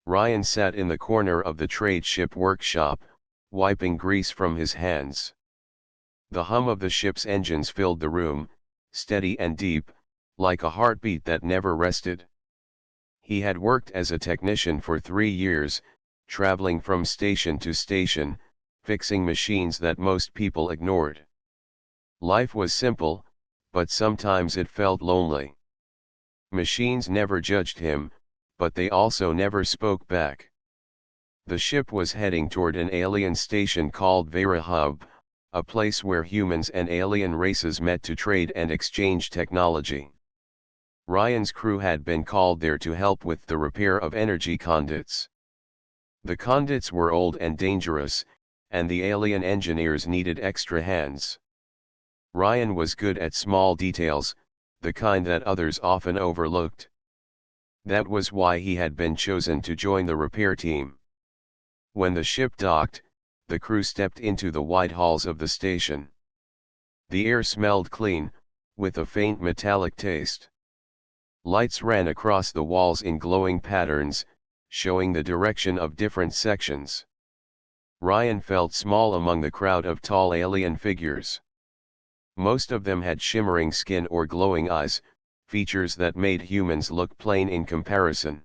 Ryan sat in the corner of the trade ship workshop, wiping grease from his hands. The hum of the ship's engines filled the room, steady and deep, like a heartbeat that never rested. He had worked as a technician for 3 years, traveling from station to station, fixing machines that most people ignored. Life was simple, but sometimes it felt lonely. Machines never judged him, but they also never spoke back. The ship was heading toward an alien station called viewership, a place where humans and alien races met to trade and exchange technology. Ryan's crew had been called there to help with the repair of energy conduits. The conduits were old and dangerous, and the alien engineers needed extra hands. Ryan was good at small details, the kind that others often overlooked. That was why he had been chosen to join the repair team. When the ship docked, the crew stepped into the wide halls of the station. The air smelled clean, with a faint metallic taste. Lights ran across the walls in glowing patterns, showing the direction of different sections. Ryan felt small among the crowd of tall alien figures. Most of them had shimmering skin or glowing eyes, features that made humans look plain in comparison.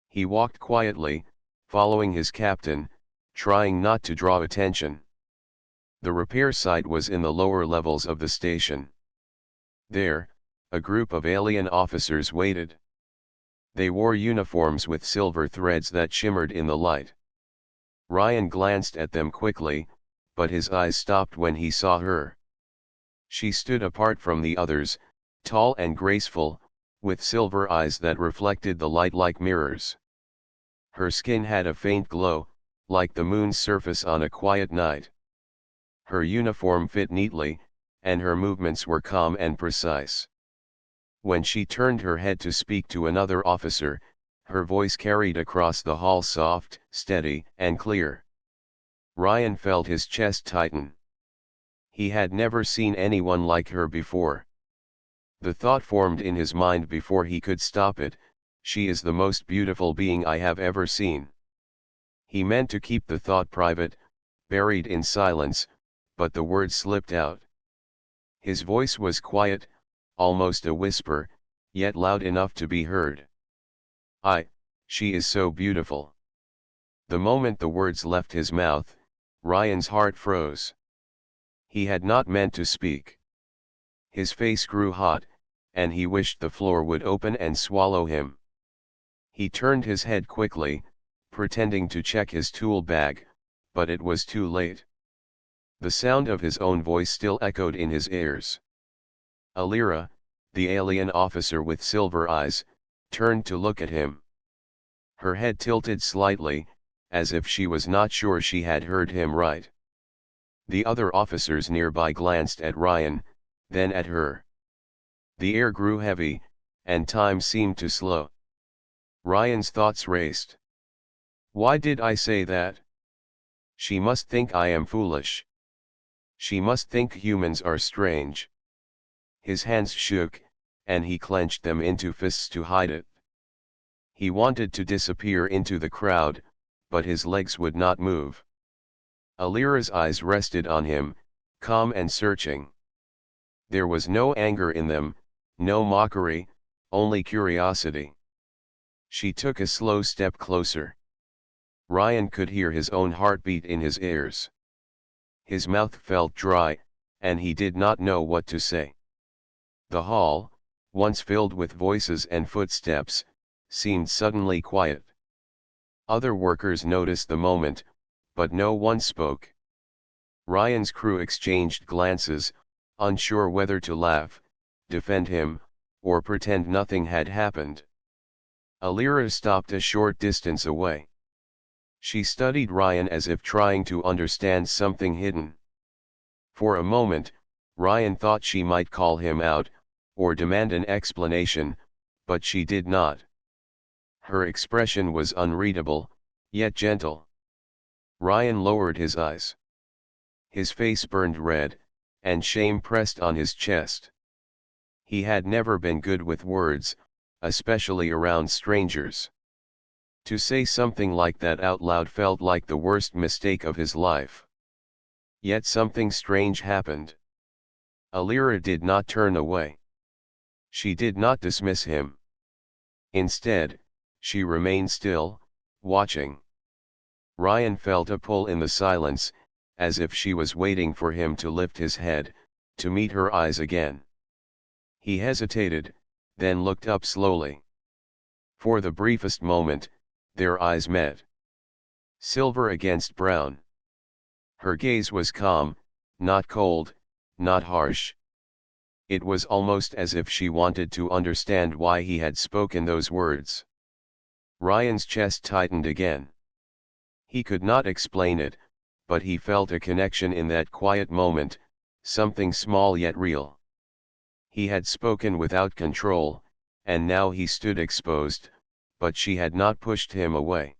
He walked quietly, following his captain, trying not to draw attention. The repair site was in the lower levels of the station. There, a group of alien officers waited. They wore uniforms with silver threads that shimmered in the light. Ryan glanced at them quickly, but his eyes stopped when he saw her. She stood apart from the others, tall and graceful, with silver eyes that reflected the light like mirrors. Her skin had a faint glow, like the moon's surface on a quiet night. Her uniform fit neatly, and her movements were calm and precise. When she turned her head to speak to another officer, her voice carried across the hall soft, steady, and clear. Ryan felt his chest tighten. He had never seen anyone like her before. The thought formed in his mind before he could stop it: she is the most beautiful being I have ever seen. He meant to keep the thought private, buried in silence, but the words slipped out. His voice was quiet, almost a whisper, yet loud enough to be heard. She is so beautiful. The moment the words left his mouth, Ryan's heart froze. He had not meant to speak. His face grew hot, and he wished the floor would open and swallow him. He turned his head quickly, pretending to check his tool bag, but it was too late. The sound of his own voice still echoed in his ears. Alira, the alien officer with silver eyes, turned to look at him. Her head tilted slightly, as if she was not sure she had heard him right. The other officers nearby glanced at Ryan, then at her. The air grew heavy, and time seemed to slow. Ryan's thoughts raced. Why did I say that? She must think I am foolish. She must think humans are strange. His hands shook, and he clenched them into fists to hide it. He wanted to disappear into the crowd, but his legs would not move. Alira's eyes rested on him, calm and searching. There was no anger in them, no mockery, only curiosity. She took a slow step closer. Ryan could hear his own heartbeat in his ears. His mouth felt dry, and he did not know what to say. The hall, once filled with voices and footsteps, seemed suddenly quiet. Other workers noticed the moment, but no one spoke. Ryan's crew exchanged glances, unsure whether to laugh, defend him, or pretend nothing had happened. Alira stopped a short distance away. She studied Ryan as if trying to understand something hidden. For a moment, Ryan thought she might call him out, or demand an explanation, but she did not. Her expression was unreadable, yet gentle. Ryan lowered his eyes. His face burned red, and shame pressed on his chest. He had never been good with words, especially around strangers. To say something like that out loud felt like the worst mistake of his life. Yet something strange happened. Alira did not turn away. She did not dismiss him. Instead, she remained still, watching. Ryan felt a pull in the silence, as if she was waiting for him to lift his head, to meet her eyes again. He hesitated, then looked up slowly. For the briefest moment, their eyes met. Silver against brown. Her gaze was calm, not cold, not harsh. It was almost as if she wanted to understand why he had spoken those words. Ryan's chest tightened again. He could not explain it, but he felt a connection in that quiet moment, something small yet real. He had spoken without control, and now he stood exposed, but she had not pushed him away.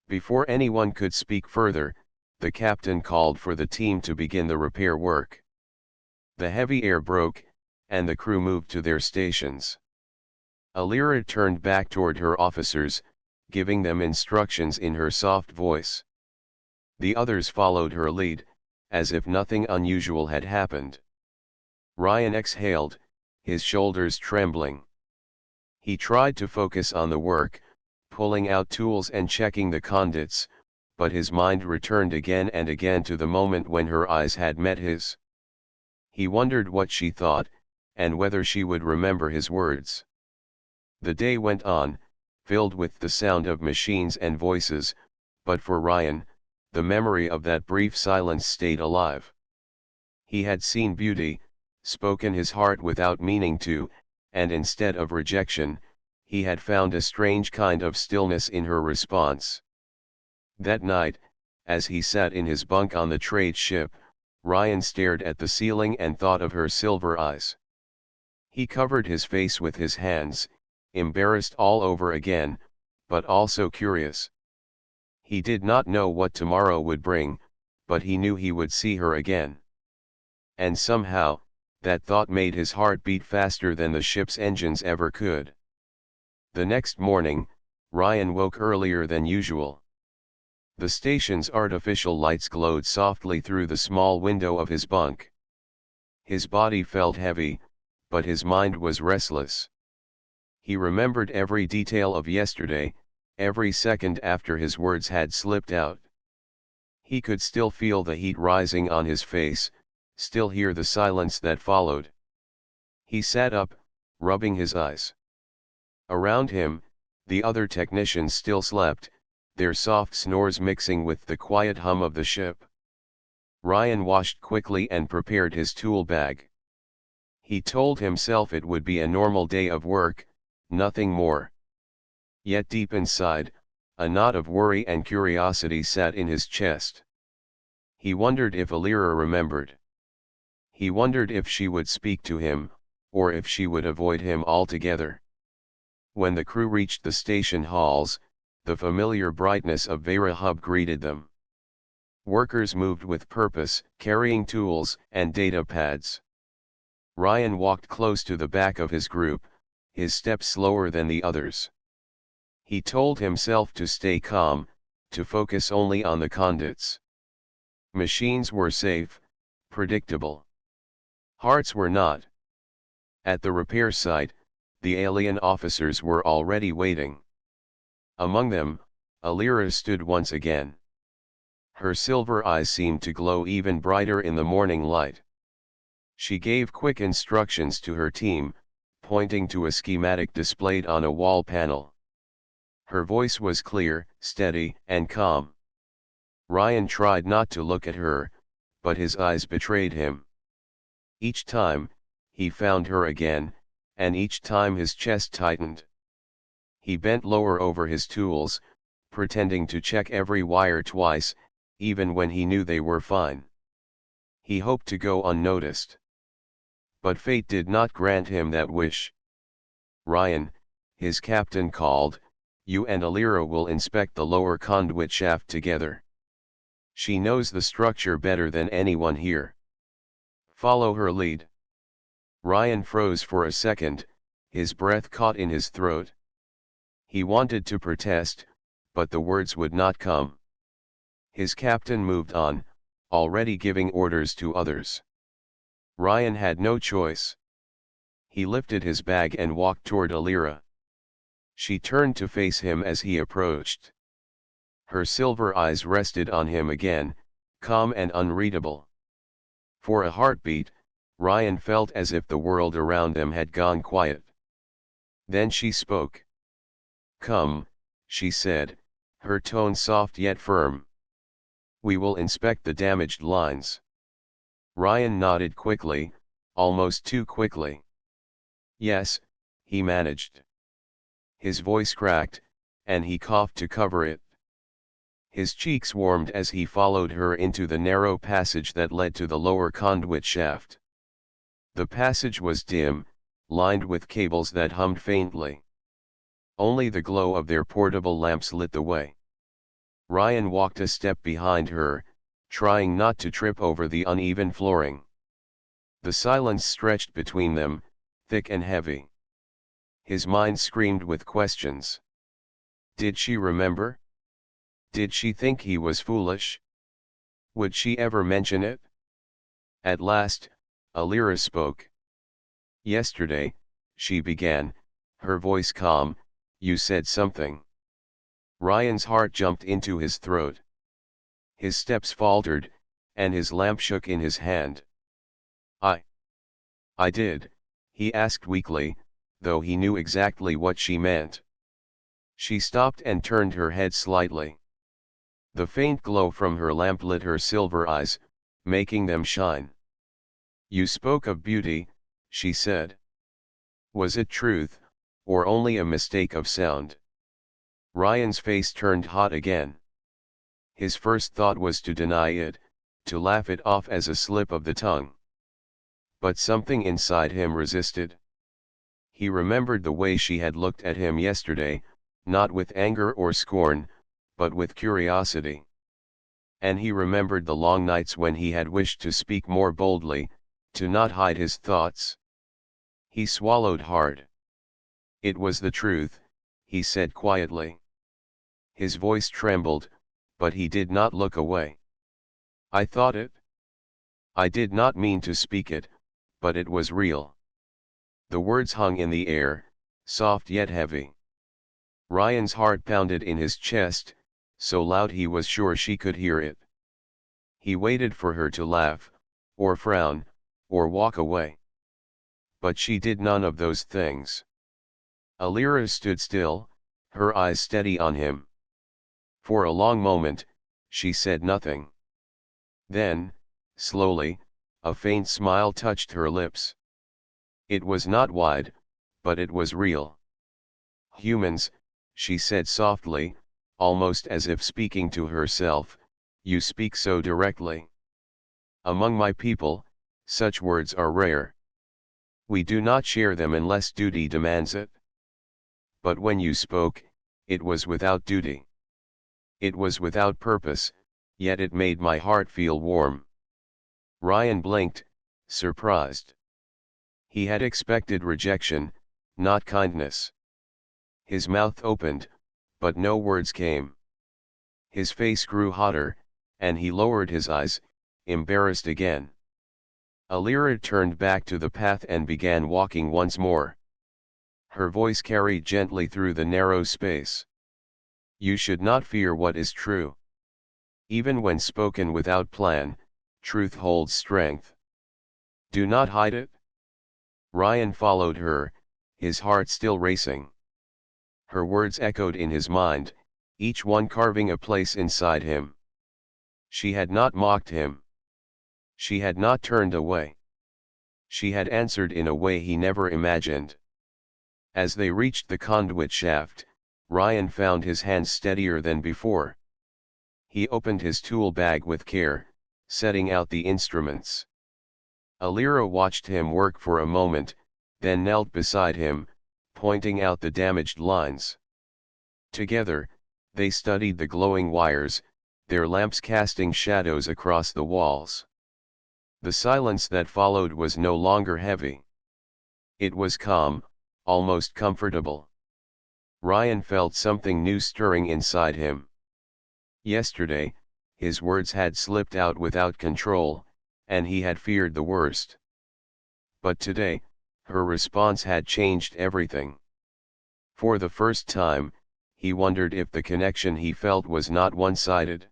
Before anyone could speak further, the captain called for the team to begin the repair work. The heavy air broke, and the crew moved to their stations. Alira turned back toward her officers, giving them instructions in her soft voice. The others followed her lead, as if nothing unusual had happened. Ryan exhaled, his shoulders trembling. He tried to focus on the work, pulling out tools and checking the conduits, but his mind returned again and again to the moment when her eyes had met his. He wondered what she thought, and whether she would remember his words. The day went on, filled with the sound of machines and voices, but for Ryan, the memory of that brief silence stayed alive. He had seen beauty, spoken his heart without meaning to, and instead of rejection, he had found a strange kind of stillness in her response. That night, as he sat in his bunk on the trade ship, Ryan stared at the ceiling and thought of her silver eyes. He covered his face with his hands, embarrassed all over again, but also curious. He did not know what tomorrow would bring, but he knew he would see her again. And somehow, that thought made his heart beat faster than the ship's engines ever could. The next morning, Ryan woke earlier than usual. The station's artificial lights glowed softly through the small window of his bunk. His body felt heavy, but his mind was restless. He remembered every detail of yesterday, every second after his words had slipped out. He could still feel the heat rising on his face, still hear the silence that followed. He sat up, rubbing his eyes. Around him, the other technicians still slept, their soft snores mixing with the quiet hum of the ship. Ryan washed quickly and prepared his tool bag. He told himself it would be a normal day of work, nothing more. Yet deep inside, a knot of worry and curiosity sat in his chest. He wondered if Alira remembered. He wondered if she would speak to him, or if she would avoid him altogether. When the crew reached the station halls, the familiar brightness of Vera Hub greeted them. Workers moved with purpose, carrying tools and data pads. Ryan walked close to the back of his group, his steps slower than the others. He told himself to stay calm, to focus only on the conduits. Machines were safe, predictable. Hearts were not. At the repair site, the alien officers were already waiting. Among them, Alira stood once again. Her silver eyes seemed to glow even brighter in the morning light. She gave quick instructions to her team, pointing to a schematic displayed on a wall panel. Her voice was clear, steady, and calm. Ryan tried not to look at her, but his eyes betrayed him. Each time, he found her again, and each time his chest tightened. He bent lower over his tools, pretending to check every wire twice, even when he knew they were fine. He hoped to go unnoticed. But fate did not grant him that wish. "Ryan," his captain called, "you and Alira will inspect the lower conduit shaft together. She knows the structure better than anyone here. Follow her lead." Ryan froze for a second, his breath caught in his throat. He wanted to protest, but the words would not come. His captain moved on, already giving orders to others. Ryan had no choice. He lifted his bag and walked toward Alira. She turned to face him as he approached. Her silver eyes rested on him again, calm and unreadable. For a heartbeat, Ryan felt as if the world around them had gone quiet. Then she spoke. "Come," she said, her tone soft yet firm. "We will inspect the damaged lines." Ryan nodded quickly, almost too quickly. "Yes," he managed. His voice cracked, and he coughed to cover it. His cheeks warmed as he followed her into the narrow passage that led to the lower conduit shaft. The passage was dim, lined with cables that hummed faintly. Only the glow of their portable lamps lit the way. Ryan walked a step behind her, trying not to trip over the uneven flooring. The silence stretched between them, thick and heavy. His mind screamed with questions. Did she remember? Did she think he was foolish? Would she ever mention it? At last, Alira spoke. "Yesterday," she began, her voice calm, "you said something." Ryan's heart jumped into his throat. His steps faltered, and his lamp shook in his hand. I did," he asked weakly, though he knew exactly what she meant. She stopped and turned her head slightly. The faint glow from her lamp lit her silver eyes, making them shine. "You spoke of beauty," she said. "Was it truth, or only a mistake of sound?" Ryan's face turned hot again. His first thought was to deny it, to laugh it off as a slip of the tongue. But something inside him resisted. He remembered the way she had looked at him yesterday, not with anger or scorn, but with curiosity. And he remembered the long nights when he had wished to speak more boldly, to not hide his thoughts. He swallowed hard. "It was the truth," he said quietly. His voice trembled, but he did not look away. "I thought it. I did not mean to speak it, but it was real." The words hung in the air, soft yet heavy. Ryan's heart pounded in his chest, so loud he was sure she could hear it. He waited for her to laugh, or frown, or walk away. But she did none of those things. Alira stood still, her eyes steady on him. For a long moment, she said nothing. Then, slowly, a faint smile touched her lips. It was not wide, but it was real. "Humans," she said softly, almost as if speaking to herself, "you speak so directly. Among my people, such words are rare. We do not share them unless duty demands it. But when you spoke, it was without duty. It was without purpose, yet it made my heart feel warm." Ryan blinked, surprised. He had expected rejection, not kindness. His mouth opened, but no words came. His face grew hotter, and he lowered his eyes, embarrassed again. Alira turned back to the path and began walking once more. Her voice carried gently through the narrow space. "You should not fear what is true. Even when spoken without plan, truth holds strength. Do not hide it." Ryan followed her, his heart still racing. Her words echoed in his mind, each one carving a place inside him. She had not mocked him. She had not turned away. She had answered in a way he never imagined. As they reached the conduit shaft, Ryan found his hands steadier than before. He opened his tool bag with care, setting out the instruments. Alira watched him work for a moment, then knelt beside him, pointing out the damaged lines. Together, they studied the glowing wires, their lamps casting shadows across the walls. The silence that followed was no longer heavy. It was calm, almost comfortable. Ryan felt something new stirring inside him. Yesterday, his words had slipped out without control, and he had feared the worst. But today, her response had changed everything. For the first time, he wondered if the connection he felt was not one-sided.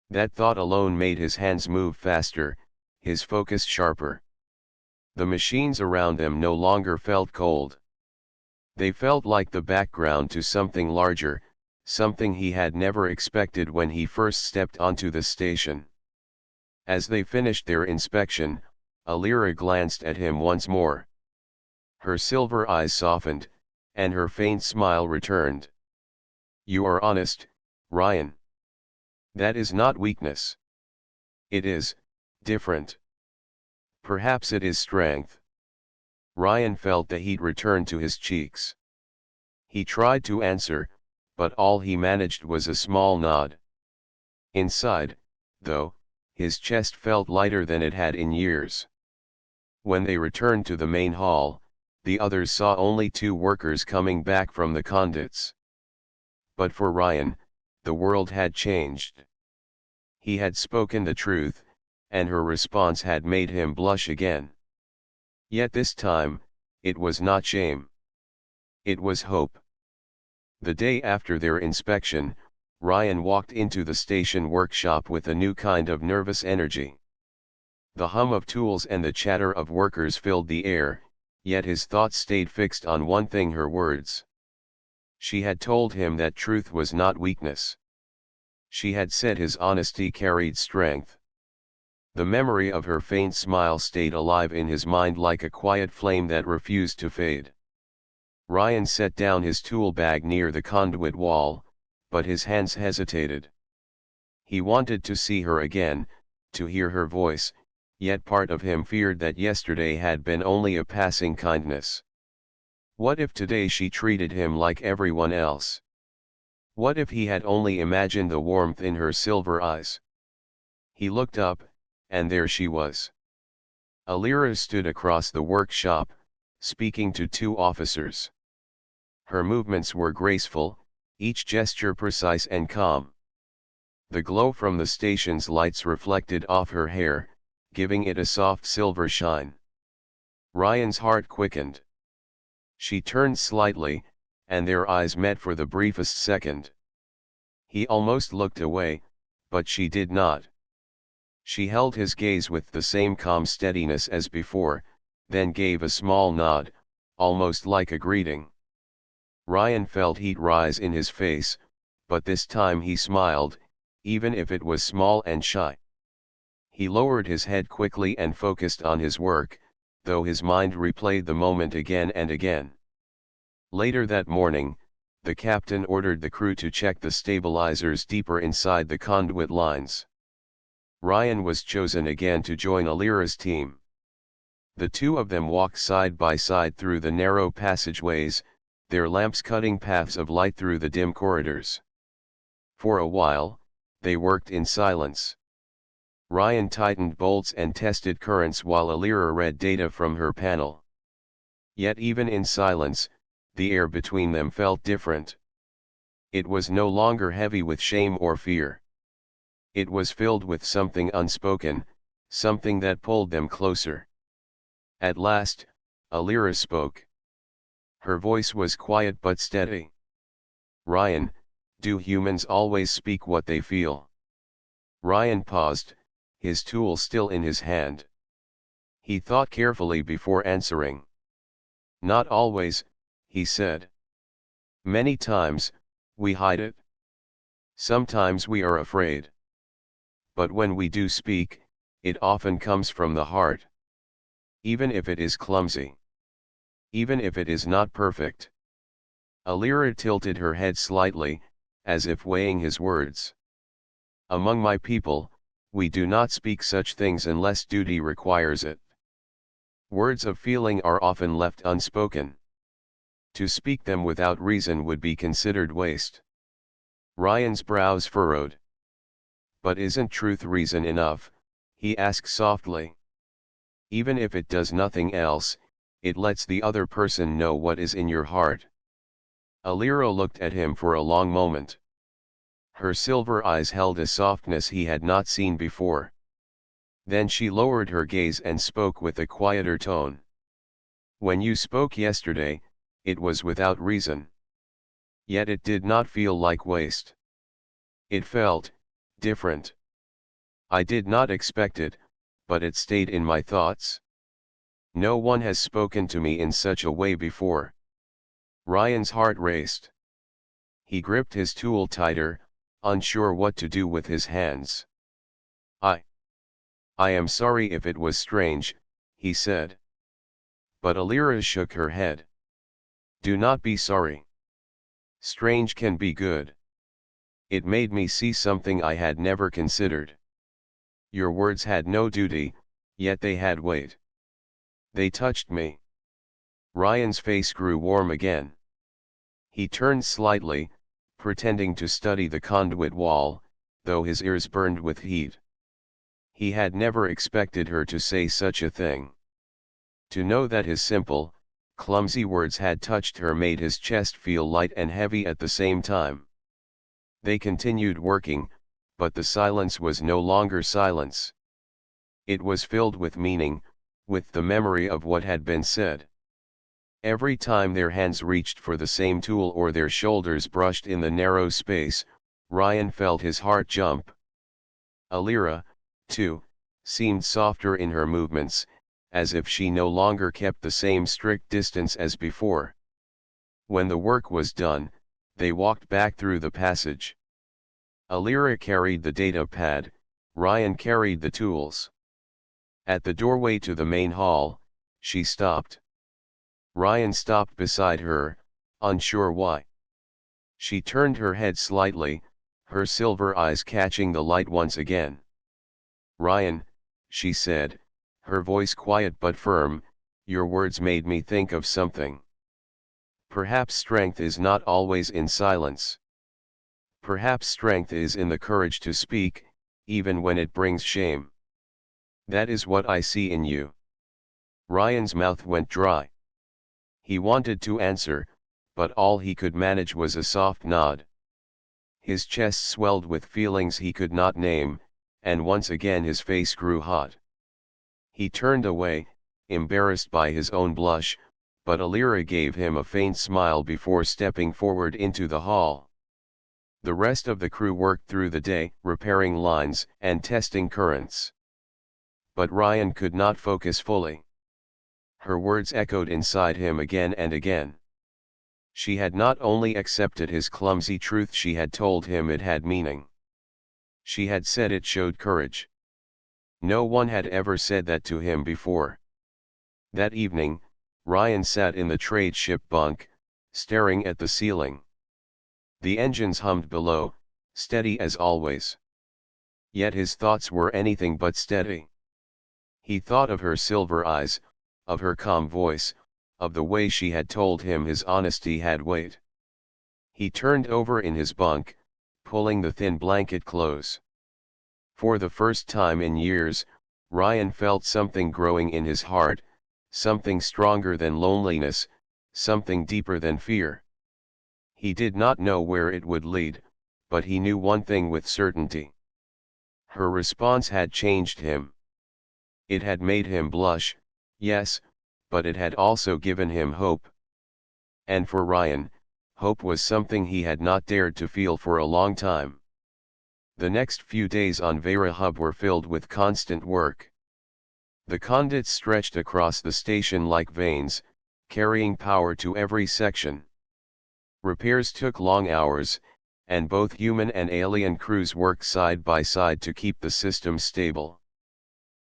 That thought alone made his hands move faster, his focus sharper. The machines around them no longer felt cold. They felt like the background to something larger, something he had never expected when he first stepped onto the station. As they finished their inspection, Alira glanced at him once more. Her silver eyes softened, and her faint smile returned. "You are honest, Ryan. That is not weakness. It is different. Perhaps it is strength." Ryan felt the heat return to his cheeks. He tried to answer, but all he managed was a small nod. Inside, though, his chest felt lighter than it had in years. When they returned to the main hall, the others saw only two workers coming back from the conduits. But for Ryan, the world had changed. He had spoken the truth, and her response had made him blush again. Yet this time, it was not shame. It was hope. The day after their inspection, Ryan walked into the station workshop with a new kind of nervous energy. The hum of tools and the chatter of workers filled the air, yet his thoughts stayed fixed on one thing: her words. She had told him that truth was not weakness. She had said his honesty carried strength. The memory of her faint smile stayed alive in his mind like a quiet flame that refused to fade. Ryan set down his tool bag near the conduit wall, but his hands hesitated. He wanted to see her again, to hear her voice, yet part of him feared that yesterday had been only a passing kindness. What if today she treated him like everyone else? What if he had only imagined the warmth in her silver eyes? He looked up, and there she was. Alira stood across the workshop, speaking to two officers. Her movements were graceful, each gesture precise and calm. The glow from the station's lights reflected off her hair, giving it a soft silver shine. Ryan's heart quickened. She turned slightly, and their eyes met for the briefest second. He almost looked away, but she did not. She held his gaze with the same calm steadiness as before, then gave a small nod, almost like a greeting. Ryan felt heat rise in his face, but this time he smiled, even if it was small and shy. He lowered his head quickly and focused on his work, though his mind replayed the moment again and again. Later that morning, the captain ordered the crew to check the stabilizers deeper inside the conduit lines. Ryan was chosen again to join Alira's team. The two of them walked side by side through the narrow passageways, their lamps cutting paths of light through the dim corridors. For a while, they worked in silence. Ryan tightened bolts and tested currents while Alira read data from her panel. Yet even in silence, the air between them felt different. It was no longer heavy with shame or fear. It was filled with something unspoken, something that pulled them closer. At last, Alira spoke. Her voice was quiet but steady. "Ryan, do humans always speak what they feel?" Ryan paused, his tool still in his hand. He thought carefully before answering. "Not always," he said. "Many times, we hide it. Sometimes we are afraid. But when we do speak, it often comes from the heart. Even if it is clumsy. Even if it is not perfect." Alira tilted her head slightly, as if weighing his words. "Among my people, we do not speak such things unless duty requires it. Words of feeling are often left unspoken. To speak them without reason would be considered waste." Ryan's brows furrowed. "But isn't truth reason enough?" he asked softly. "Even if it does nothing else, it lets the other person know what is in your heart." Alira looked at him for a long moment. Her silver eyes held a softness he had not seen before. Then she lowered her gaze and spoke with a quieter tone. When you spoke yesterday, it was without reason. Yet it did not feel like waste. It felt different. I did not expect it, but it stayed in my thoughts. No one has spoken to me in such a way before. Ryan's heart raced. He gripped his tool tighter, unsure what to do with his hands. I am sorry if it was strange, he said. But Alira shook her head. Do not be sorry. Strange can be good. It made me see something I had never considered. Your words had no duty, yet they had weight. They touched me. Ryan's face grew warm again. He turned slightly, pretending to study the conduit wall, though his ears burned with heat. He had never expected her to say such a thing. To know that his simple, clumsy words had touched her made his chest feel light and heavy at the same time. They continued working, but the silence was no longer silence. It was filled with meaning, with the memory of what had been said. Every time their hands reached for the same tool or their shoulders brushed in the narrow space, Ryan felt his heart jump. Alira, too, seemed softer in her movements, as if she no longer kept the same strict distance as before. When the work was done, they walked back through the passage. Alira carried the data pad, Ryan carried the tools. At the doorway to the main hall, she stopped. Ryan stopped beside her, unsure why. She turned her head slightly, her silver eyes catching the light once again. Ryan, she said, her voice quiet but firm, your words made me think of something. Perhaps strength is not always in silence. Perhaps strength is in the courage to speak, even when it brings shame. That is what I see in you. Ryan's mouth went dry. He wanted to answer, but all he could manage was a soft nod. His chest swelled with feelings he could not name, and once again his face grew hot. He turned away, embarrassed by his own blush, but Alira gave him a faint smile before stepping forward into the hall. The rest of the crew worked through the day, repairing lines and testing currents. But Ryan could not focus fully. Her words echoed inside him again and again. She had not only accepted his clumsy truth, she had told him it had meaning. She had said it showed courage. No one had ever said that to him before. That evening, Ryan sat in the trade ship bunk, staring at the ceiling. The engines hummed below, steady as always. Yet his thoughts were anything but steady. He thought of her silver eyes, of her calm voice, of the way she had told him his honesty had weight. He turned over in his bunk, pulling the thin blanket close. For the first time in years, Ryan felt something growing in his heart, something stronger than loneliness, something deeper than fear. He did not know where it would lead, but he knew one thing with certainty. Her response had changed him. It had made him blush, yes, but it had also given him hope. And for Ryan, hope was something he had not dared to feel for a long time. The next few days on Vera Hub were filled with constant work. The conduits stretched across the station like veins, carrying power to every section. Repairs took long hours, and both human and alien crews worked side by side to keep the system stable.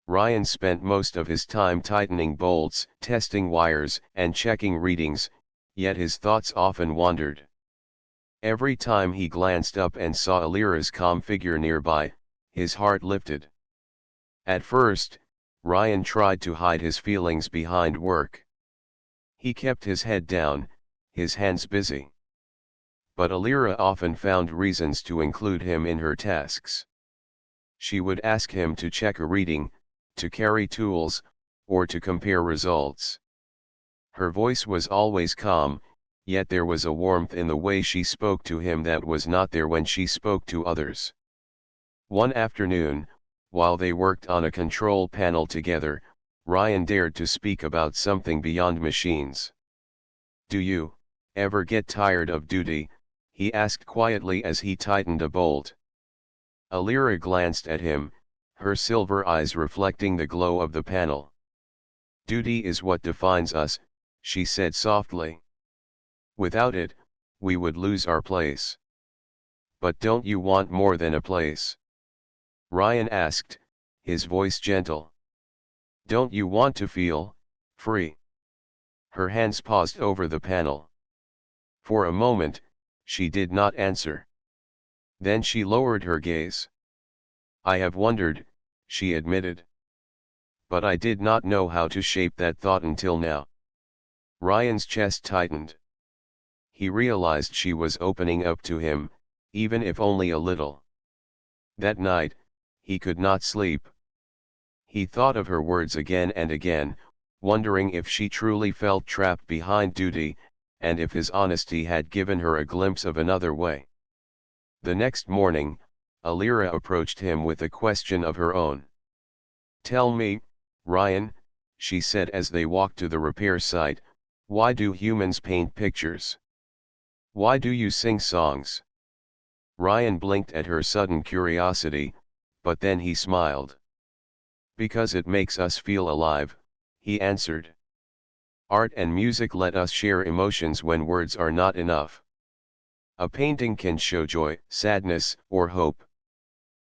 Ryan spent most of his time tightening bolts, testing wires, and checking readings, yet his thoughts often wandered. Every time he glanced up and saw Alira's calm figure nearby, his heart lifted. At first, Ryan tried to hide his feelings behind work. He kept his head down, his hands busy. But Alira often found reasons to include him in her tasks. She would ask him to check a reading, to carry tools, or to compare results. Her voice was always calm, yet there was a warmth in the way she spoke to him that was not there when she spoke to others. One afternoon, while they worked on a control panel together, Ryan dared to speak about something beyond machines. "Do you ever get tired of duty?" he asked quietly as he tightened a bolt. Alira glanced at him, her silver eyes reflecting the glow of the panel. "Duty is what defines us," she said softly. "Without it, we would lose our place." "But don't you want more than a place?" Ryan asked, his voice gentle. "Don't you want to feel free?" Her hands paused over the panel. For a moment, she did not answer. Then she lowered her gaze. "I have wondered," she admitted. "But I did not know how to shape that thought until now." Ryan's chest tightened. He realized she was opening up to him, even if only a little. That night, he could not sleep. He thought of her words again and again, wondering if she truly felt trapped behind duty, and if his honesty had given her a glimpse of another way. The next morning, Alira approached him with a question of her own. "Tell me, Ryan," she said as they walked to the repair site, "why do humans paint pictures? Why do you sing songs?" Ryan blinked at her sudden curiosity, but then he smiled. "Because it makes us feel alive," he answered. "Art and music let us share emotions when words are not enough. A painting can show joy, sadness, or hope.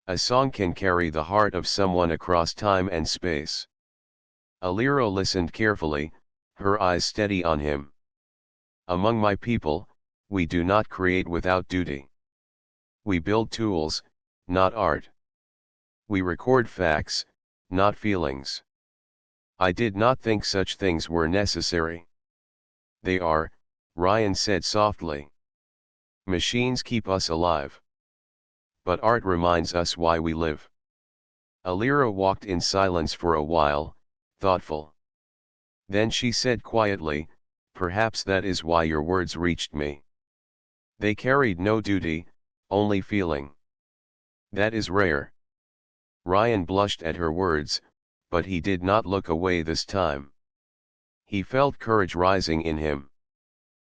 A song can carry the heart of someone across time and space." Alira listened carefully, her eyes steady on him. "Among my people, we do not create without duty. We build tools, not art. We record facts, not feelings. I did not think such things were necessary." "They are," Ryan said softly. "Machines keep us alive. But art reminds us why we live." Alira walked in silence for a while, thoughtful. Then she said quietly, "Perhaps that is why your words reached me. They carried no duty, only feeling. That is rare." Ryan blushed at her words, but he did not look away this time. He felt courage rising in him.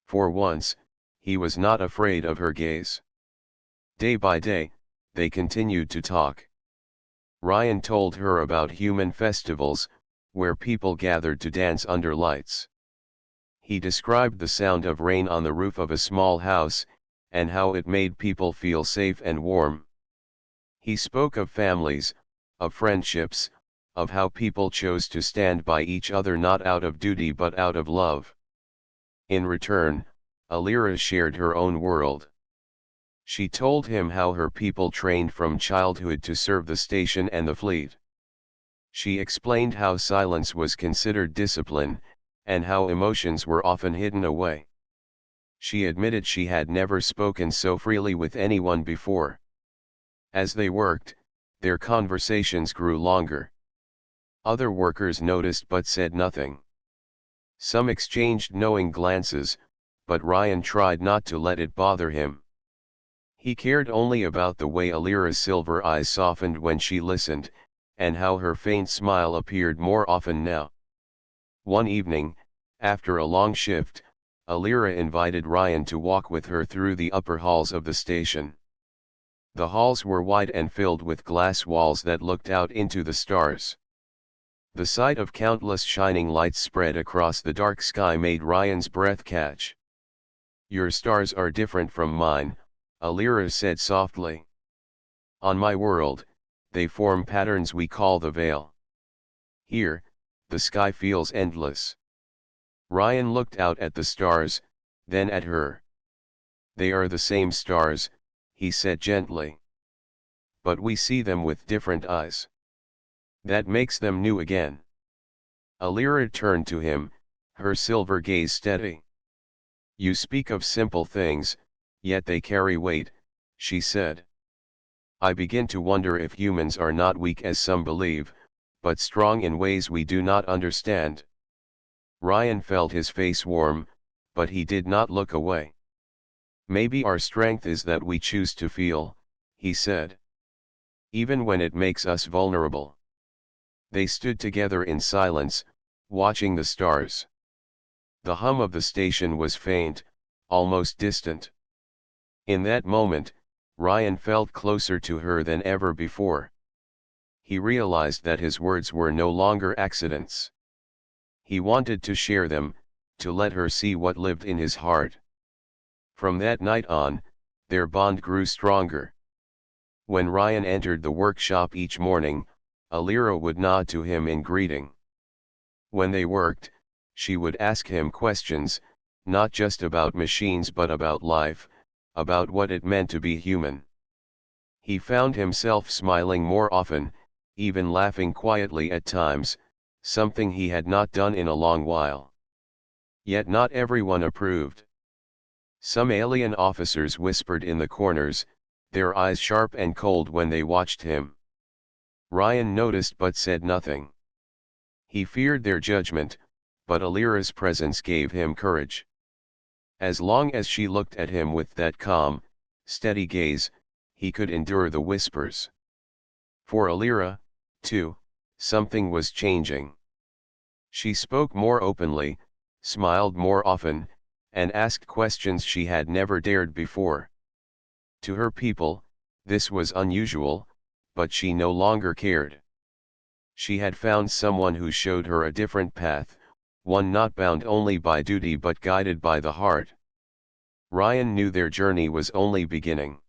For once, he was not afraid of her gaze. Day by day, they continued to talk. Ryan told her about human festivals, where people gathered to dance under lights. He described the sound of rain on the roof of a small house, and how it made people feel safe and warm. He spoke of families, of friendships, of how people chose to stand by each other not out of duty but out of love. In return, Alira shared her own world. She told him how her people trained from childhood to serve the station and the fleet. She explained how silence was considered discipline, and how emotions were often hidden away. She admitted she had never spoken so freely with anyone before. As they worked, their conversations grew longer. Other workers noticed but said nothing. Some exchanged knowing glances, but Ryan tried not to let it bother him. He cared only about the way Alira's silver eyes softened when she listened, and how her faint smile appeared more often now. One evening, after a long shift, Alira invited Ryan to walk with her through the upper halls of the station. The halls were wide and filled with glass walls that looked out into the stars. The sight of countless shining lights spread across the dark sky made Ryan's breath catch. "Your stars are different from mine," Alira said softly. "On my world, they form patterns we call the veil. Here, the sky feels endless." Ryan looked out at the stars, then at her. "They are the same stars," he said gently. "But we see them with different eyes. That makes them new again." Alira turned to him, her silver gaze steady. "You speak of simple things, yet they carry weight," she said. "I begin to wonder if humans are not weak as some believe, but strong in ways we do not understand." Ryan felt his face warm, but he did not look away. "Maybe our strength is that we choose to feel," he said. "Even when it makes us vulnerable." They stood together in silence, watching the stars. The hum of the station was faint, almost distant. In that moment, Ryan felt closer to her than ever before. He realized that his words were no longer accidents. He wanted to share them, to let her see what lived in his heart. From that night on, their bond grew stronger. When Ryan entered the workshop each morning, Alira would nod to him in greeting. When they worked, she would ask him questions, not just about machines but about life, about what it meant to be human. He found himself smiling more often, even laughing quietly at times, something he had not done in a long while. Yet not everyone approved. Some alien officers whispered in the corners, their eyes sharp and cold when they watched him. Ryan noticed but said nothing. He feared their judgment, but Alira's presence gave him courage. As long as she looked at him with that calm, steady gaze, he could endure the whispers. For Alira, too, something was changing. She spoke more openly, smiled more often, and asked questions she had never dared before. To her people, this was unusual, but she no longer cared. She had found someone who showed her a different path, one not bound only by duty but guided by the heart. Ryan knew their journey was only beginning.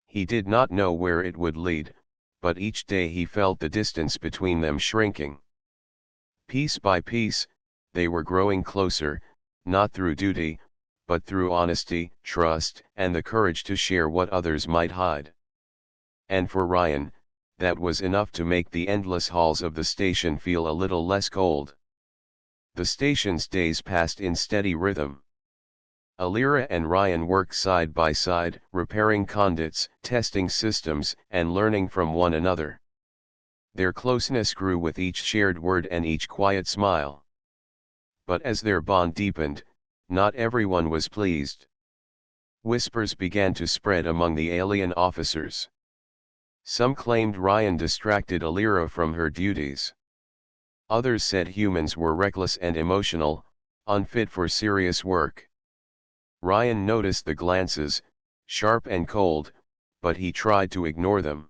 He did not know where it would lead, but each day he felt the distance between them shrinking. Piece by piece, they were growing closer, not through duty, but through honesty, trust, and the courage to share what others might hide. And for Ryan, that was enough to make the endless halls of the station feel a little less cold. The station's days passed in steady rhythm. Alira and Ryan worked side by side, repairing conduits, testing systems, and learning from one another. Their closeness grew with each shared word and each quiet smile. But as their bond deepened, not everyone was pleased. Whispers began to spread among the alien officers. Some claimed Ryan distracted Alira from her duties. Others said humans were reckless and emotional, unfit for serious work. Ryan noticed the glances, sharp and cold, but he tried to ignore them.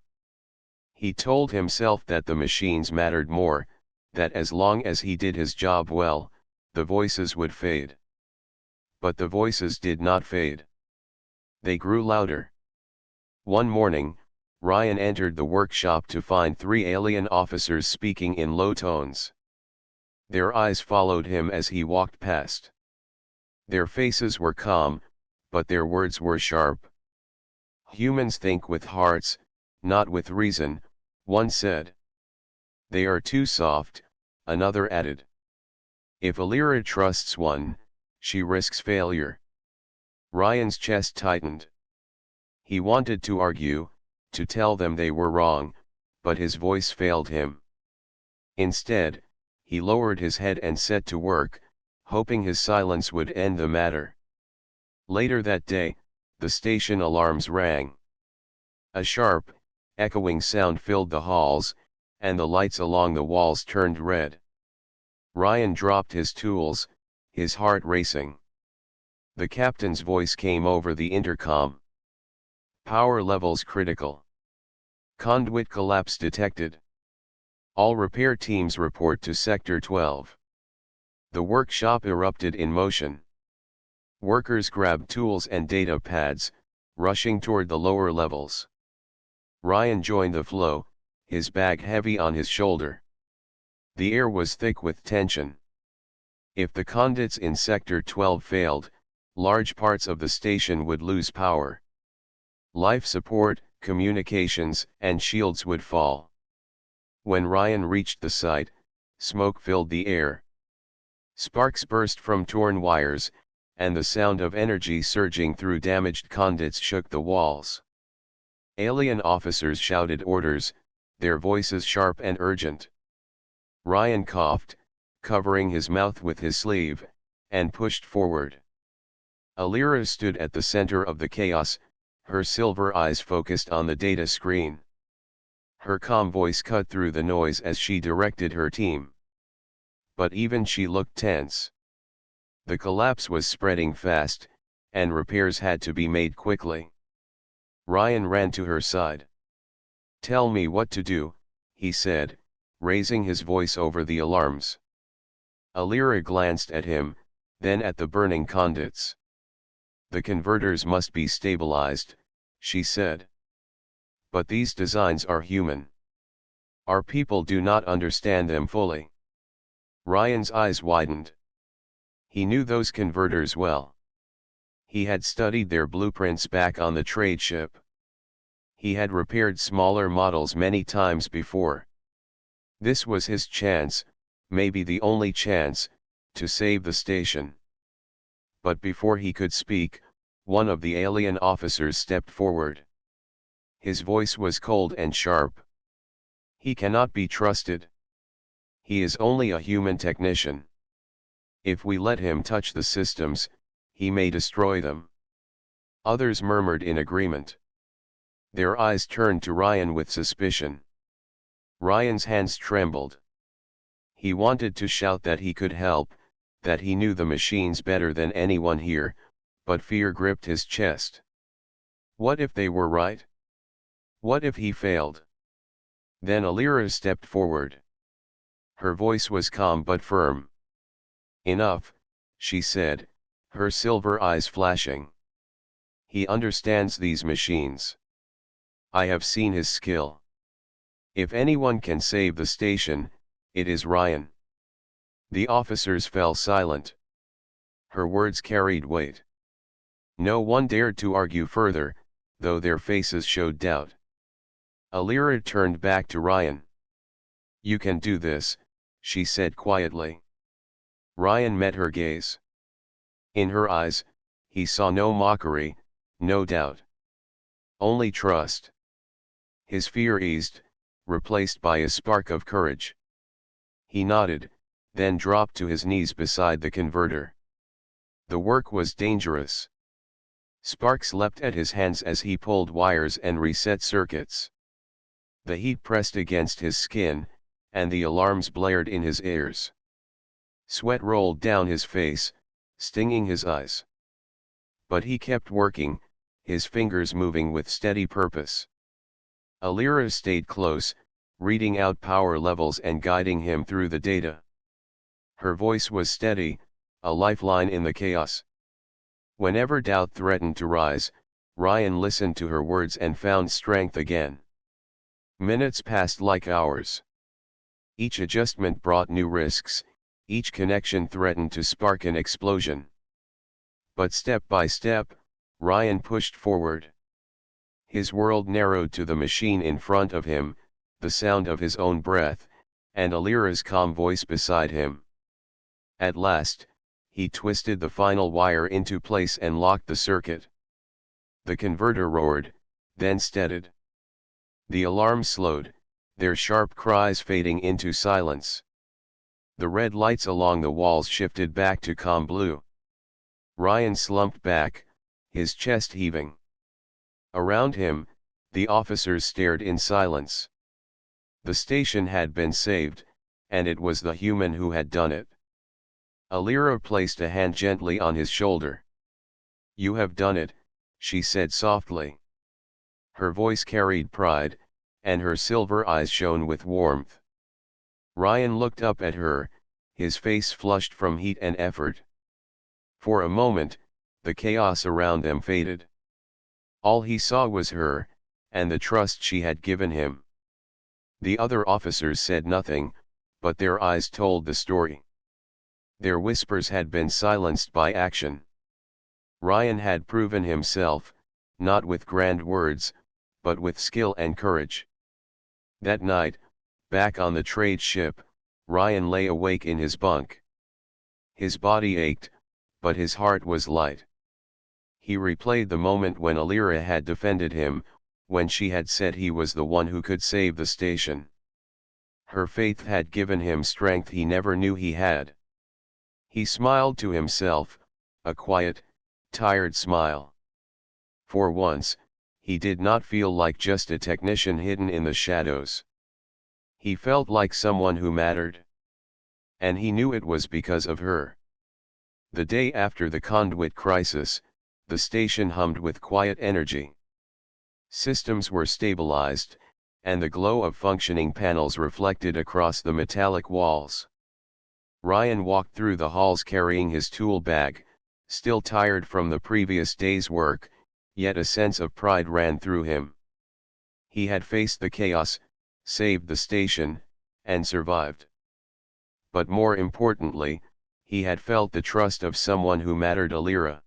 He told himself that the machines mattered more, that as long as he did his job well, the voices would fade. But the voices did not fade. They grew louder. One morning, Ryan entered the workshop to find 3 alien officers speaking in low tones. Their eyes followed him as he walked past. Their faces were calm, but their words were sharp. "Humans think with hearts, not with reason," one said. "They are too soft," another added. "If Alira trusts one, she risks failure." Ryan's chest tightened. He wanted to argue, to tell them they were wrong, but his voice failed him. Instead, he lowered his head and set to work, hoping his silence would end the matter. Later that day, the station alarms rang. A sharp, echoing sound filled the halls, and the lights along the walls turned red. Ryan dropped his tools, his heart racing. The captain's voice came over the intercom. "Power levels critical. Conduit collapse detected. All repair teams report to Sector 12." The workshop erupted in motion. Workers grabbed tools and data pads, rushing toward the lower levels. Ryan joined the flow, his bag heavy on his shoulder. The air was thick with tension. If the conduits in Sector 12 failed, large parts of the station would lose power. Life support, communications, and shields would fall. When Ryan reached the site, smoke filled the air. Sparks burst from torn wires, and the sound of energy surging through damaged conduits shook the walls. Alien officers shouted orders, their voices sharp and urgent. Ryan coughed, covering his mouth with his sleeve, and pushed forward. Alira stood at the center of the chaos, her silver eyes focused on the data screen. Her calm voice cut through the noise as she directed her team. But even she looked tense. The collapse was spreading fast, and repairs had to be made quickly. Ryan ran to her side. "Tell me what to do," he said, raising his voice over the alarms. Alira glanced at him, then at the burning conduits. "The converters must be stabilized," she said. "But these designs are human. Our people do not understand them fully." Ryan's eyes widened. He knew those converters well. He had studied their blueprints back on the trade ship. He had repaired smaller models many times before. This was his chance, maybe the only chance, to save the station. But before he could speak, one of the alien officers stepped forward. His voice was cold and sharp. "He cannot be trusted. He is only a human technician. If we let him touch the systems, he may destroy them." Others murmured in agreement. Their eyes turned to Ryan with suspicion. Ryan's hands trembled. He wanted to shout that he could help, that he knew the machines better than anyone here, but fear gripped his chest. What if they were right? What if he failed? Then Alira stepped forward. Her voice was calm but firm. "Enough," she said, her silver eyes flashing. "He understands these machines. I have seen his skill. If anyone can save the station, it is Ryan." The officers fell silent. Her words carried weight. No one dared to argue further, though their faces showed doubt. Alira turned back to Ryan. "You can do this," she said quietly. Ryan met her gaze. In her eyes, he saw no mockery, no doubt. Only trust. His fear eased, replaced by a spark of courage. He nodded, then dropped to his knees beside the converter. The work was dangerous. Sparks leapt at his hands as he pulled wires and reset circuits. The heat pressed against his skin, and the alarms blared in his ears. Sweat rolled down his face, stinging his eyes. But he kept working, his fingers moving with steady purpose. Alira stayed close, reading out power levels and guiding him through the data. Her voice was steady, a lifeline in the chaos. Whenever doubt threatened to rise, Ryan listened to her words and found strength again. Minutes passed like hours. Each adjustment brought new risks, each connection threatened to spark an explosion. But step by step, Ryan pushed forward. His world narrowed to the machine in front of him, the sound of his own breath, and Alira's calm voice beside him. At last, he twisted the final wire into place and locked the circuit. The converter roared, then steadied. The alarms slowed, their sharp cries fading into silence. The red lights along the walls shifted back to calm blue. Ryan slumped back, his chest heaving. Around him, the officers stared in silence. The station had been saved, and it was the human who had done it. Alira placed a hand gently on his shoulder. "You have done it," she said softly. Her voice carried pride, and her silver eyes shone with warmth. Ryan looked up at her, his face flushed from heat and effort. For a moment, the chaos around them faded. All he saw was her, and the trust she had given him. The other officers said nothing, but their eyes told the story. Their whispers had been silenced by action. Ryan had proven himself, not with grand words, but with skill and courage. That night, back on the trade ship, Ryan lay awake in his bunk. His body ached, but his heart was light. He replayed the moment when Alira had defended him, when she had said he was the one who could save the station. Her faith had given him strength he never knew he had. He smiled to himself, a quiet, tired smile. For once, he did not feel like just a technician hidden in the shadows. He felt like someone who mattered. And he knew it was because of her. The day after the conduit crisis, the station hummed with quiet energy. Systems were stabilized, and the glow of functioning panels reflected across the metallic walls. Ryan walked through the halls carrying his tool bag, still tired from the previous day's work, yet a sense of pride ran through him. He had faced the chaos, saved the station, and survived. But more importantly, he had felt the trust of someone who mattered. Alira.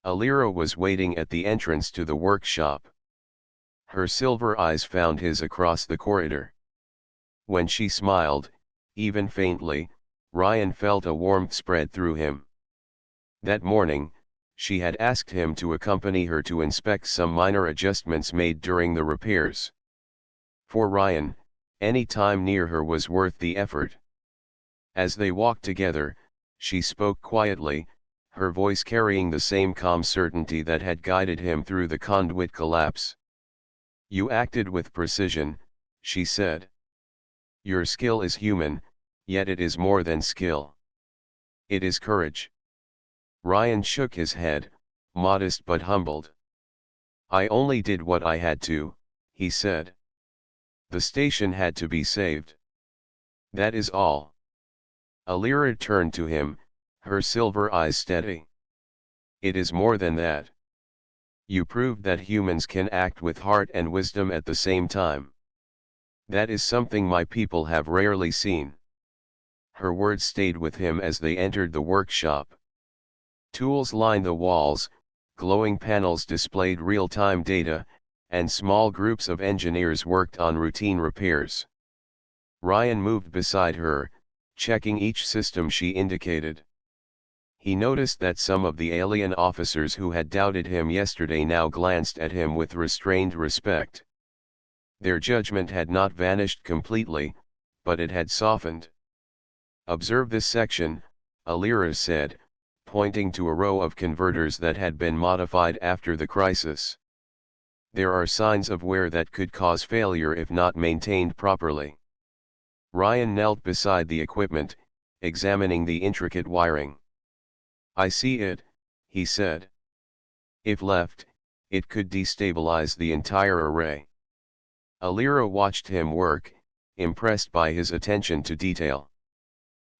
Alira was waiting at the entrance to the workshop. Her silver eyes found his across the corridor. When she smiled, even faintly, Ryan felt a warmth spread through him. That morning, she had asked him to accompany her to inspect some minor adjustments made during the repairs. For Ryan, any time near her was worth the effort. As they walked together, she spoke quietly, her voice carrying the same calm certainty that had guided him through the conduit collapse. "You acted with precision," she said. "Your skill is human, yet it is more than skill. It is courage." Ryan shook his head, modest but humbled. "I only did what I had to," he said. "The station had to be saved. That is all." Alira turned to him, her silver eyes steady. "It is more than that. You proved that humans can act with heart and wisdom at the same time. That is something my people have rarely seen." Her words stayed with him as they entered the workshop. Tools lined the walls, glowing panels displayed real-time data, and small groups of engineers worked on routine repairs. Ryan moved beside her, checking each system she indicated. He noticed that some of the alien officers who had doubted him yesterday now glanced at him with restrained respect. Their judgment had not vanished completely, but it had softened. "Observe this section," Alira said, pointing to a row of converters that had been modified after the crisis. "There are signs of wear that could cause failure if not maintained properly." Ryan knelt beside the equipment, examining the intricate wiring. "I see it," he said. "If left, it could destabilize the entire array." Alira watched him work, impressed by his attention to detail.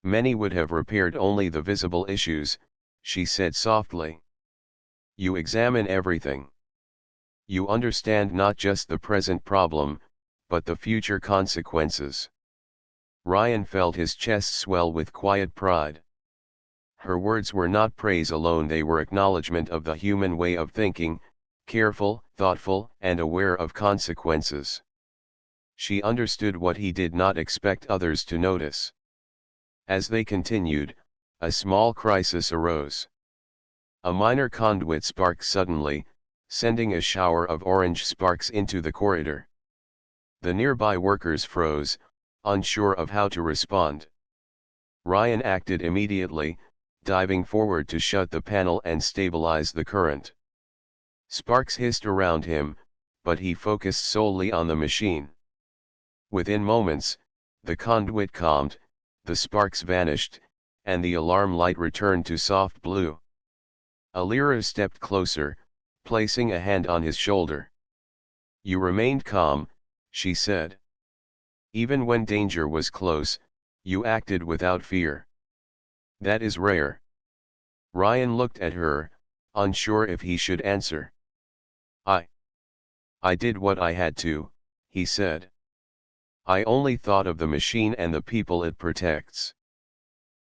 "Many would have repaired only the visible issues," she said softly. "You examine everything. You understand not just the present problem, but the future consequences." Ryan felt his chest swell with quiet pride. Her words were not praise alone, they were acknowledgement of the human way of thinking, careful, thoughtful, and aware of consequences. She understood what he did not expect others to notice. As they continued, a small crisis arose. A minor conduit sparked suddenly, sending a shower of orange sparks into the corridor. The nearby workers froze, unsure of how to respond. Ryan acted immediately, diving forward to shut the panel and stabilize the current. Sparks hissed around him, but he focused solely on the machine. Within moments, the conduit calmed, the sparks vanished, and the alarm light returned to soft blue. Alira stepped closer, placing a hand on his shoulder. "You remained calm," she said. "Even when danger was close, you acted without fear. That is rare." Ryan looked at her, unsure if he should answer. I did what I had to," he said. "I only thought of the machine and the people it protects."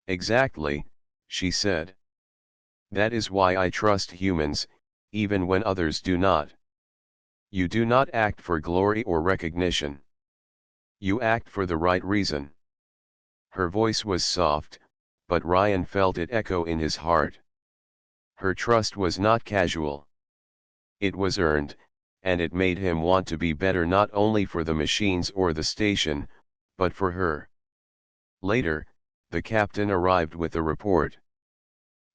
"Exactly," she said. "That is why I trust humans, even when others do not. You do not act for glory or recognition. You act for the right reason." Her voice was soft, but Ryan felt it echo in his heart. Her trust was not casual. It was earned, and it made him want to be better not only for the machines or the station, but for her. Later, the captain arrived with a report.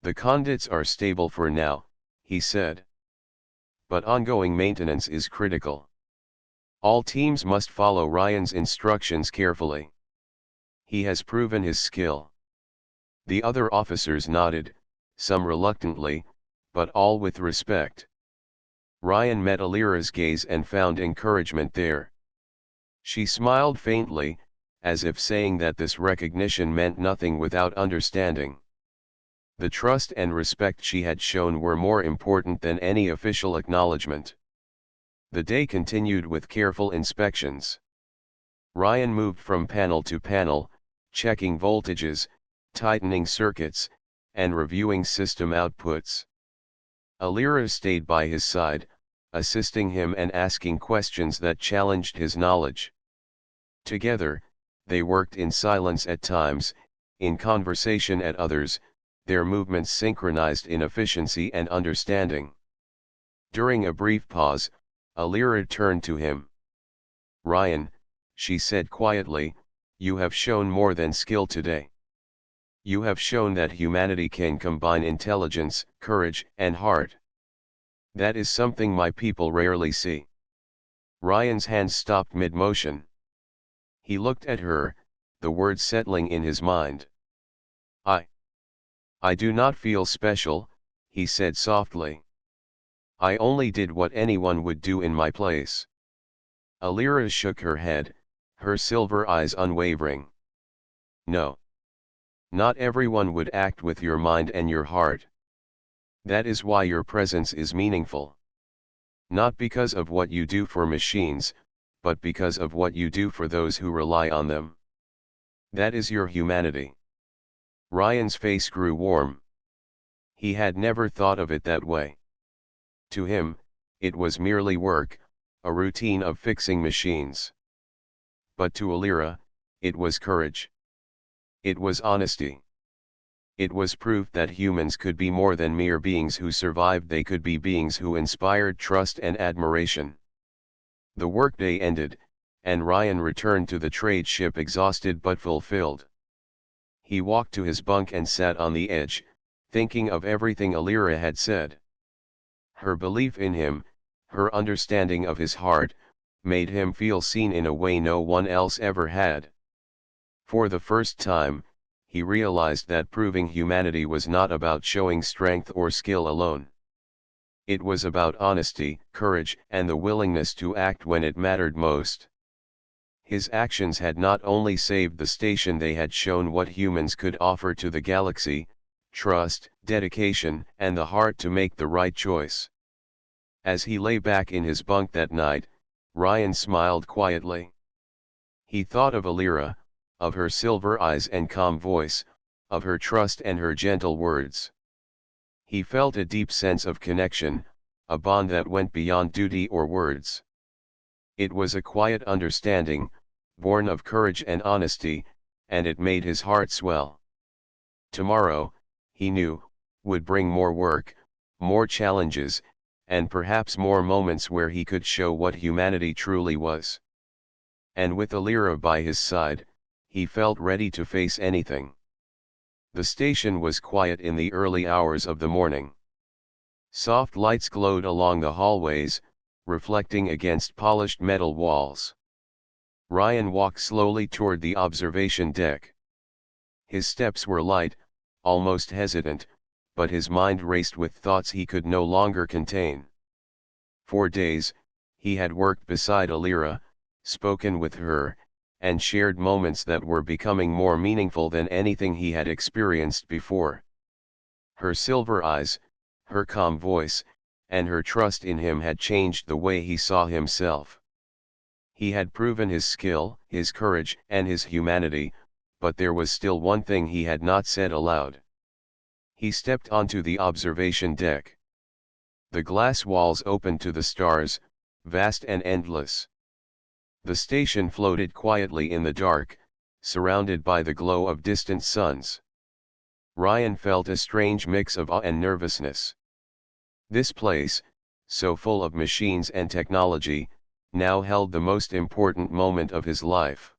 "The conduits are stable for now," he said. But ongoing maintenance is critical. All teams must follow Ryan's instructions carefully. He has proven his skill. The other officers nodded, some reluctantly, but all with respect. Ryan met Alira's gaze and found encouragement there. She smiled faintly, as if saying that this recognition meant nothing without understanding. The trust and respect she had shown were more important than any official acknowledgement. The day continued with careful inspections. Ryan moved from panel to panel, checking voltages, tightening circuits, and reviewing system outputs. Alira stayed by his side, assisting him and asking questions that challenged his knowledge. Together, they worked in silence at times, in conversation at others, their movements synchronized in efficiency and understanding. During a brief pause, Alira turned to him. "Ryan," she said quietly, "you have shown more than skill today. You have shown that humanity can combine intelligence, courage, and heart. That is something my people rarely see." Ryan's hands stopped mid-motion. He looked at her, the words settling in his mind. I do not feel special," he said softly. "I only did what anyone would do in my place." Alira shook her head, her silver eyes unwavering. "No. Not everyone would act with your mind and your heart. That is why your presence is meaningful. Not because of what you do for machines, but because of what you do for those who rely on them. That is your humanity." Ryan's face grew warm. He had never thought of it that way. To him, it was merely work, a routine of fixing machines. But to Alira, it was courage. It was honesty. It was proof that humans could be more than mere beings who survived, they could be beings who inspired trust and admiration. The workday ended, and Ryan returned to the trade ship exhausted but fulfilled. He walked to his bunk and sat on the edge, thinking of everything Alira had said. Her belief in him, her understanding of his heart, made him feel seen in a way no one else ever had. For the first time, he realized that proving humanity was not about showing strength or skill alone. It was about honesty, courage, and the willingness to act when it mattered most. His actions had not only saved the station, they had shown what humans could offer to the galaxy: trust, dedication, and the heart to make the right choice. As he lay back in his bunk that night, Ryan smiled quietly. He thought of Alira, of her silver eyes and calm voice, of her trust and her gentle words. He felt a deep sense of connection, a bond that went beyond duty or words. It was a quiet understanding, born of courage and honesty, and it made his heart swell. Tomorrow, he knew, would bring more work, more challenges, and perhaps more moments where he could show what humanity truly was. And with Alira by his side, he felt ready to face anything. The station was quiet in the early hours of the morning. Soft lights glowed along the hallways, reflecting against polished metal walls. Ryan walked slowly toward the observation deck. His steps were light, almost hesitant, but his mind raced with thoughts he could no longer contain. For days, he had worked beside Alira, spoken with her, and shared moments that were becoming more meaningful than anything he had experienced before. Her silver eyes, her calm voice, and her trust in him had changed the way he saw himself. He had proven his skill, his courage, and his humanity, but there was still one thing he had not said aloud. He stepped onto the observation deck. The glass walls opened to the stars, vast and endless. The station floated quietly in the dark, surrounded by the glow of distant suns. Ryan felt a strange mix of awe and nervousness. This place, so full of machines and technology, now held the most important moment of his life.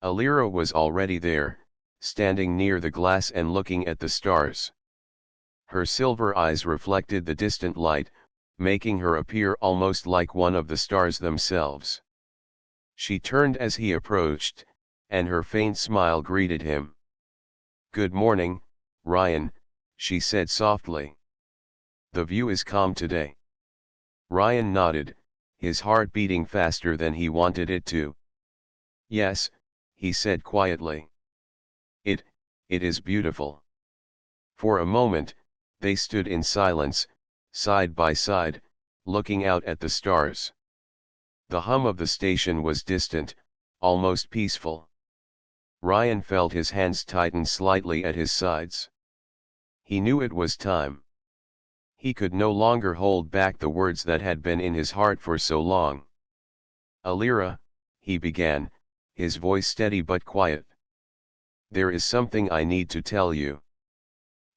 Alira was already there, standing near the glass and looking at the stars. Her silver eyes reflected the distant light, making her appear almost like one of the stars themselves. She turned as he approached, and her faint smile greeted him. "Good morning, Ryan," she said softly. "The view is calm today." Ryan nodded, his heart beating faster than he wanted it to. "Yes," he said quietly. It is beautiful." For a moment, they stood in silence, side by side, looking out at the stars. The hum of the station was distant, almost peaceful. Ryan felt his hands tighten slightly at his sides. He knew it was time. He could no longer hold back the words that had been in his heart for so long. "Alira," he began, his voice steady but quiet. "There is something I need to tell you."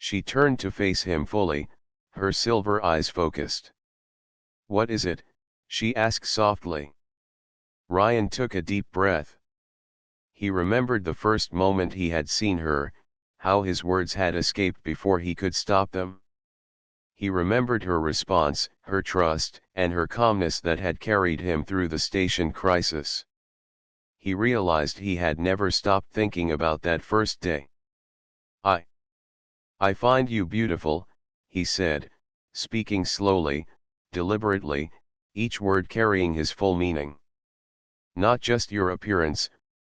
She turned to face him fully, her silver eyes focused. "What is it?" she asked softly. Ryan took a deep breath. He remembered the first moment he had seen her, how his words had escaped before he could stop them. He remembered her response, her trust, and her calmness that had carried him through the station crisis. He realized he had never stopped thinking about that first day. I find you beautiful," he said, speaking slowly, deliberately, each word carrying his full meaning. "Not just your appearance,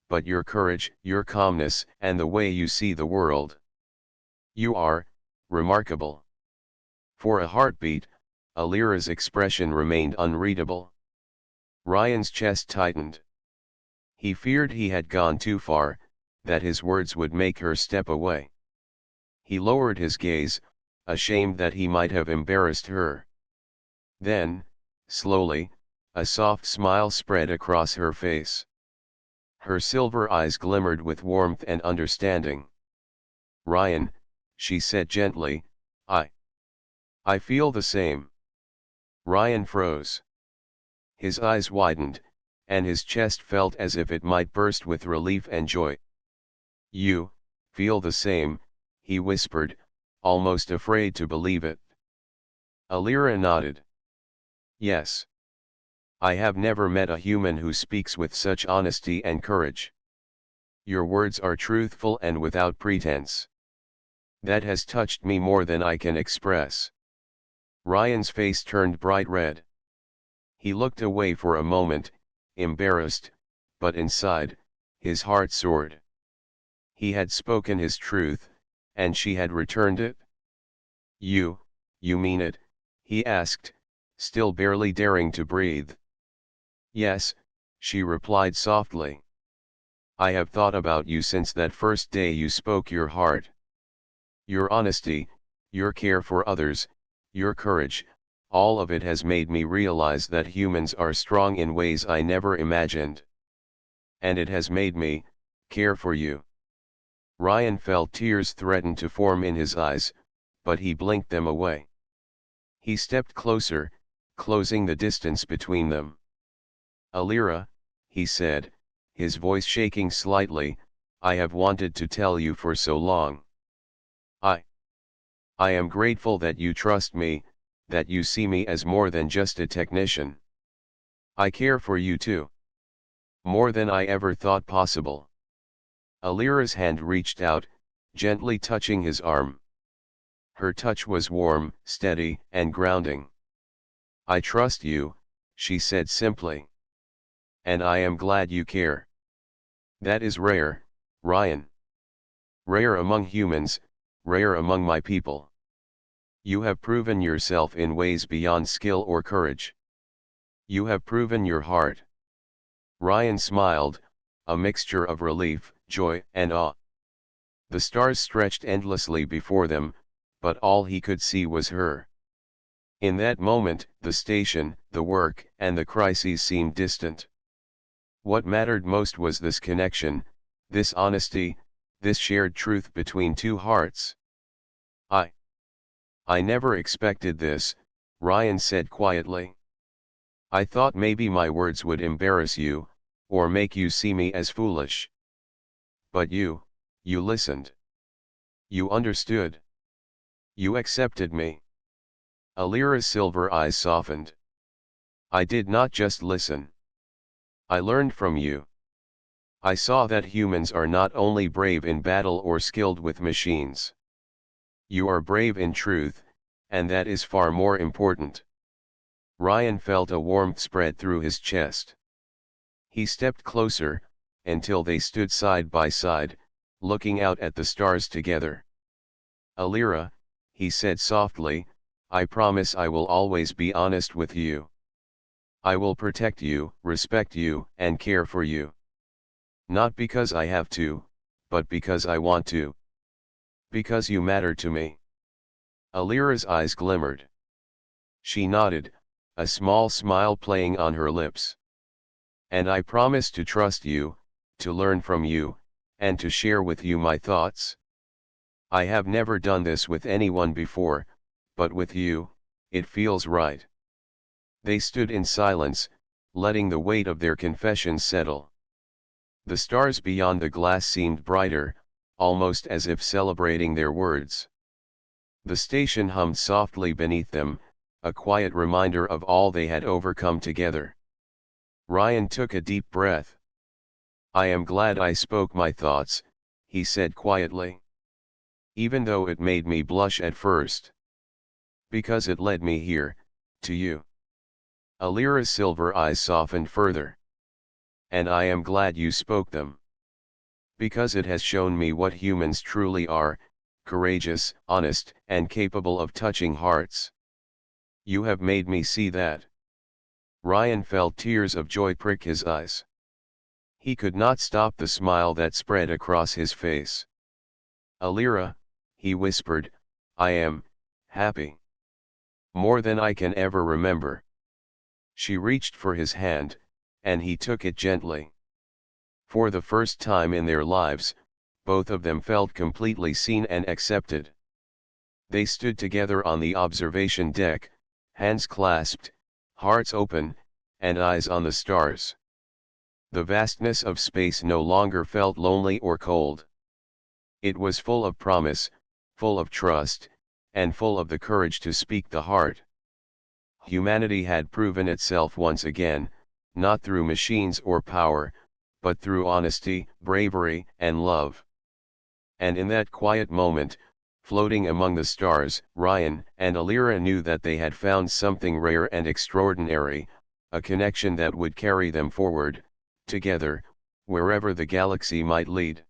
but your courage, your calmness, and the way you see the world. You are remarkable." For a heartbeat, Alira's expression remained unreadable. Ryan's chest tightened. He feared he had gone too far, that his words would make her step away. He lowered his gaze, ashamed that he might have embarrassed her. Then, slowly, a soft smile spread across her face. Her silver eyes glimmered with warmth and understanding. "Ryan," she said gently, I feel the same." Ryan froze. His eyes widened, and his chest felt as if it might burst with relief and joy. "You feel the same," he whispered, almost afraid to believe it. Alira nodded. "Yes. I have never met a human who speaks with such honesty and courage. Your words are truthful and without pretense. That has touched me more than I can express." Ryan's face turned bright red. He looked away for a moment, embarrassed, but inside, his heart soared. He had spoken his truth, and she had returned it. You mean it?" he asked, still barely daring to breathe. "Yes," she replied softly. "I have thought about you since that first day you spoke your heart. Your honesty, your care for others, your courage, all of it has made me realize that humans are strong in ways I never imagined. And it has made me care for you." Ryan felt tears threaten to form in his eyes, but he blinked them away. He stepped closer, closing the distance between them. "Alira," he said, his voice shaking slightly, "I have wanted to tell you for so long. I am grateful that you trust me, that you see me as more than just a technician. I care for you too. More than I ever thought possible." Alira's hand reached out, gently touching his arm. Her touch was warm, steady, and grounding. "I trust you," she said simply. "And I am glad you care. That is rare, Ryan. Rare among humans, rare among my people. You have proven yourself in ways beyond skill or courage. You have proven your heart." Ryan smiled, a mixture of relief, joy, and awe. The stars stretched endlessly before them, but all he could see was her. In that moment, the station, the work, and the crises seemed distant. What mattered most was this connection, this honesty, this shared truth between two hearts. I never expected this," Ryan said quietly. "I thought maybe my words would embarrass you, or make you see me as foolish. But you listened. You understood. You accepted me. Alira's silver eyes softened. I did not just listen. I learned from you. I saw that humans are not only brave in battle or skilled with machines. You are brave in truth, and that is far more important. Ryan felt a warmth spread through his chest. He stepped closer, until they stood side by side, looking out at the stars together. Alira, he said softly, I promise I will always be honest with you. I will protect you, respect you, and care for you. Not because I have to, but because I want to. Because you matter to me. Alira's eyes glimmered. She nodded, a small smile playing on her lips. And I promise to trust you, to learn from you, and to share with you my thoughts. I have never done this with anyone before, but with you, it feels right. They stood in silence, letting the weight of their confession settle. The stars beyond the glass seemed brighter, almost as if celebrating their words. The station hummed softly beneath them, a quiet reminder of all they had overcome together. Ryan took a deep breath. I am glad I spoke my thoughts, he said quietly. Even though it made me blush at first. Because it led me here, to you. Alira's silver eyes softened further. And I am glad you spoke them. Because it has shown me what humans truly are, courageous, honest, and capable of touching hearts. You have made me see that. Ryan felt tears of joy prick his eyes. He could not stop the smile that spread across his face. Alira, he whispered, I am happy. More than I can ever remember. She reached for his hand, and he took it gently. For the first time in their lives, both of them felt completely seen and accepted. They stood together on the observation deck, hands clasped, hearts open, and eyes on the stars. The vastness of space no longer felt lonely or cold. It was full of promise, full of trust, and full of the courage to speak the heart. Humanity had proven itself once again, not through machines or power, but through honesty, bravery, and love. And in that quiet moment, floating among the stars, Ryan and Alira knew that they had found something rare and extraordinary, a connection that would carry them forward, together, wherever the galaxy might lead.